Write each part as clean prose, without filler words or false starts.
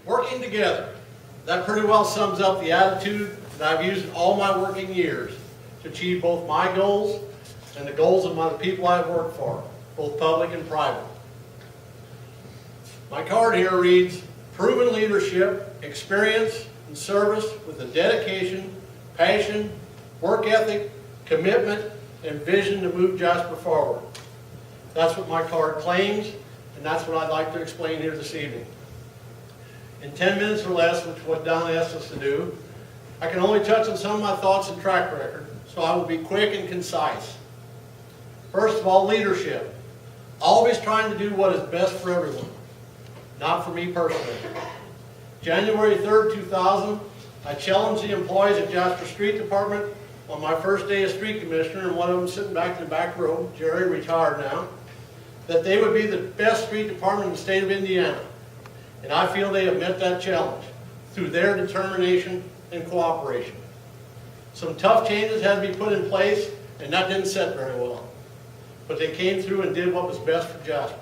Working together. That pretty well sums up the attitude that I've used in all my working years to achieve both my goals and the goals of the people I've worked for, both public and private. My card here reads, proven leadership, experience, and service with a dedication, passion, work ethic, commitment, and vision to move Jasper forward. That's what my card claims, and that's what I'd like to explain here this evening. In 10 minutes or less, which is what Don asked us to do, I can only touch on some of my thoughts and track record, so I will be quick and concise. First of all, leadership. Always trying to do what is best for everyone, not for me personally. January 3rd, 2000, I challenged the employees at Jasper Street Department on my first day as street commissioner, and one of them sitting back in the back row, Jerry, retired now, that they would be the best street department in the state of Indiana. And I feel they have met that challenge through their determination and cooperation. Some tough changes had to be put in place, and that didn't set very well. But they came through and did what was best for Jasper.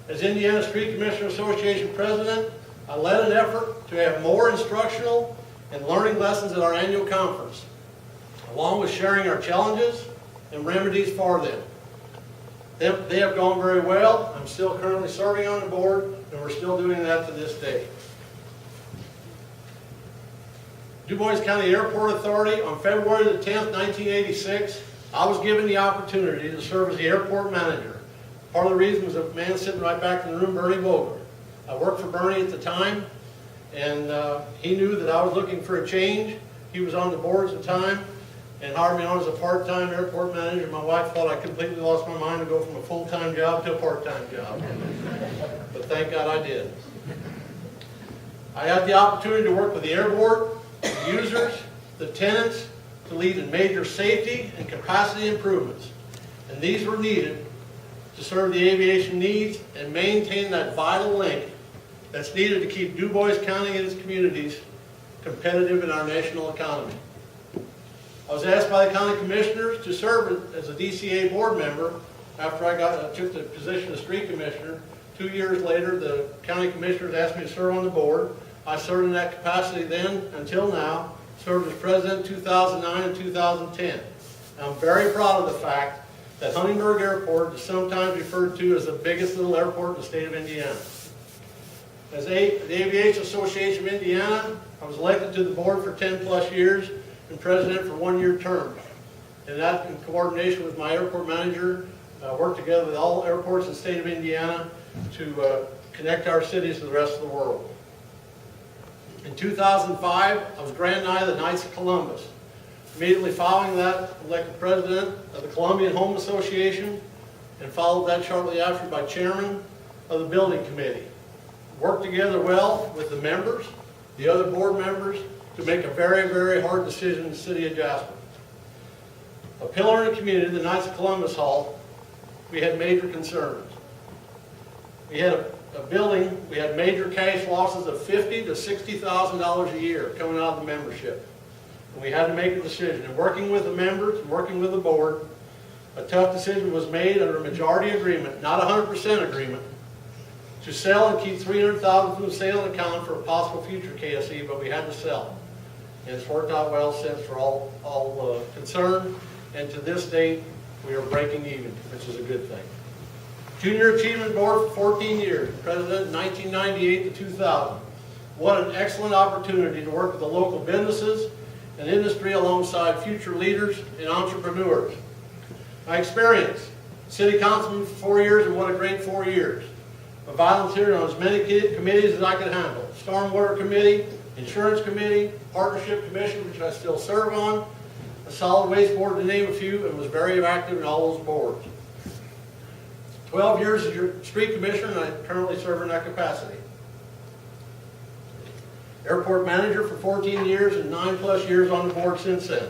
As Indiana Street Commissioner Association President, I led an effort to have more instructional and learning lessons at our annual conference, along with sharing our challenges and remedies for them. They have gone very well. I'm still currently serving on the board, and we're still doing that to this day. Du Bois County Airport Authority, on February the 10th, 1986, I was given the opportunity to serve as the airport manager. Part of the reason was a man sitting right back in the room, Bernie Vogler. I worked for Bernie at the time, and he knew that I was looking for a change. He was on the board at the time and hired me on as a part-time airport manager. My wife thought I completely lost my mind to go from a full-time job to a part-time job. But thank God I did. I had the opportunity to work with the air board, the users, the tenants, to lead in major safety and capacity improvements. And these were needed to serve the aviation needs and maintain that vital link that's needed to keep Du Bois County and its communities competitive in our national economy. I was asked by the county commissioners to serve as a DCA board member after I took the position of street commissioner. 2 years later, the county commissioners asked me to serve on the board. I served in that capacity then until now, served as president in 2009 and 2010. I'm very proud of the fact that Huntingburg Airport is sometimes referred to as the biggest little airport in the state of Indiana. As the Aviation Association of Indiana, I was elected to the board for 10 plus years and president for 1-year terms. And that, in coordination with my airport manager, worked together with all airports in the state of Indiana to connect our cities to the rest of the world. In 2005, I was Grand Knight of the Knights of Columbus. Immediately following that, elected president of the Columbian Home Association, and followed that shortly after by chairman of the building committee. Worked together well with the members, the other board members, to make a very, very hard decision in the city of Jasper. A pillar in the community, the Knights of Columbus Hall, we had major concerns. We had a building, we had major cash losses of $50,000 to $60,000 a year coming out of the membership. And we had to make a decision. And working with the members, and working with the board, a tough decision was made under a majority agreement, not a 100% agreement, to sell and keep $300,000 from the sale account for a possible future KSE, but we had to sell. And it's worked out well since for all concerned. And to this date, we are breaking even, which is a good thing. Junior Achievement Board for 14 years, president in 1998 to 2000. What an excellent opportunity to work with the local businesses and industry alongside future leaders and entrepreneurs. My experience, city councilman for 4 years, and what a great 4 years. I volunteered on as many committees as I could handle. Stormwater Committee, Insurance Committee, Partnership Commission, which I still serve on, a Solid Waste Board to name a few, and was very active in all those boards. 12 years as your street commissioner, and I currently serve in that capacity. Airport manager for 14 years and 9 plus years on the board since then.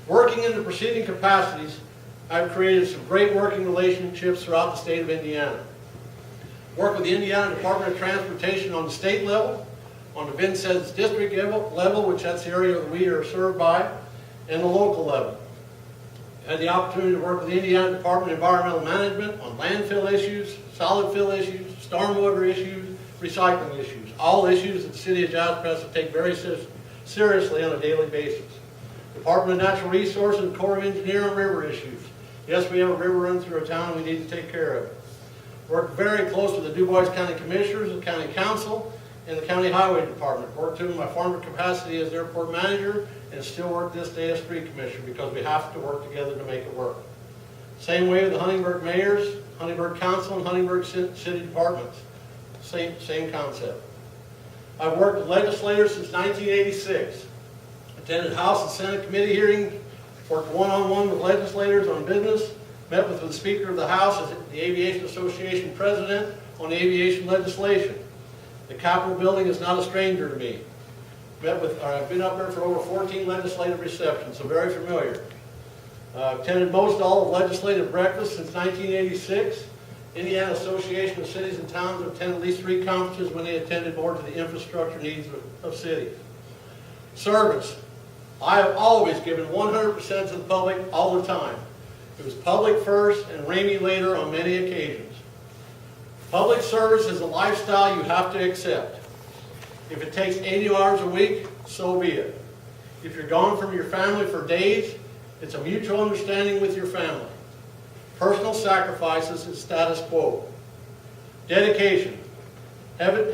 Working in the preceding capacities, I've created some great working relationships throughout the state of Indiana. Work with the Indiana Department of Transportation on the state level, on the Vincennes district level, which that's the area that we are served by, and the local level. I had the opportunity to work with the Indiana Department of Environmental Management on landfill issues, solid fill issues, stormwater issues, recycling issues, all issues that the city of Jasper has to take very seriously on a daily basis. Department of Natural Resources and Corps of Engineers on river issues. Yes, we have a river run through our town and we need to take care of it. Work very close with the Dubois County Commissioners, the County Council, and the County Highway Department. Worked to in my former capacity as airport manager and still work this day as street commissioner because we have to work together to make it work. Same way with the Huntingburg mayors, Huntingburg Council, and Huntingburg City departments. Same concept. I've worked with legislators since 1986. Attended House and Senate committee hearings, worked one-on-one with legislators on business, met with the Speaker of the House as the Aviation Association President on aviation legislation. The Capitol building is not a stranger to me. I've been up there for over 14 legislative receptions, so very familiar. Attended most all of legislative breakfasts since 1986. Indiana Association of Cities and Towns have attended at least 3 conferences when they attended more to the infrastructure needs of cities. Service. I have always given 100% to the public all the time. It was public first and Raymie later on many occasions. Public service is a lifestyle you have to accept. If it takes 80 hours a week, so be it. If you're gone from your family for days, it's a mutual understanding with your family. Personal sacrifices is status quo. Dedication. Having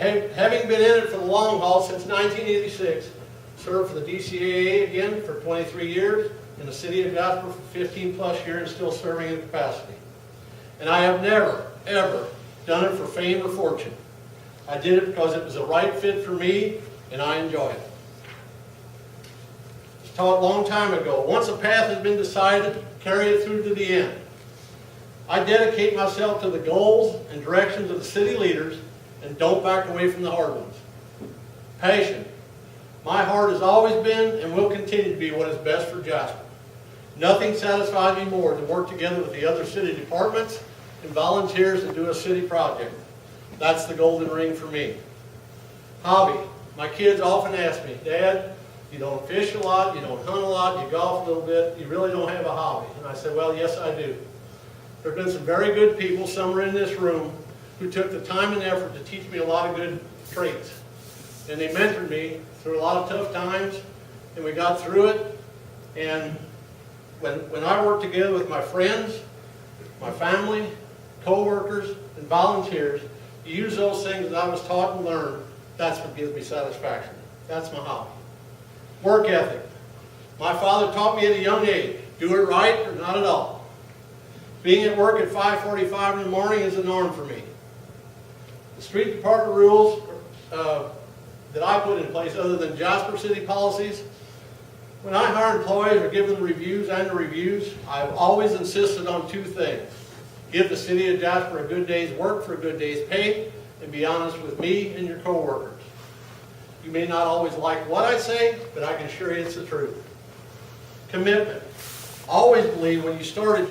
been in it for the long haul since 1986, served for the DCAA again for 23 years, in the city of Jasper for 15 plus years, and still serving in capacity. And I have never, ever done it for fame or fortune. I did it because it was the right fit for me, and I enjoy it. I was taught a long time ago, once a path has been decided, carry it through to the end. I dedicate myself to the goals and directions of the city leaders and don't back away from the hard ones. Passion. My heart has always been and will continue to be what is best for Jasper. Nothing satisfies me more than work together with the other city departments and volunteers and do a city project. That's the golden ring for me. Hobby. My kids often ask me, Dad, you don't fish a lot, you don't hunt a lot, you golf a little bit, you really don't have a hobby. And I said, well, yes, I do. There have been some very good people, some are in this room, who took the time and effort to teach me a lot of good traits. And they mentored me through a lot of tough times, and we got through it. And when I work together with my friends, my family, co-workers, and volunteers, to use those things that I was taught and learned, that's what gives me satisfaction. That's my hobby. Work ethic. My father taught me at a young age, do it right or not at all. Being at work at 5:45 in the morning is the norm for me. The street department rules that I put in place, other than Jasper city policies, when I hire employees or give them reviews, annual reviews, I've always insisted on 2 things. Give the city of Jasper a good day's work for a good day's pay, and be honest with me and your co-workers. You may not always like what I say, but I can assure you it's the truth. Commitment. Always believe when you started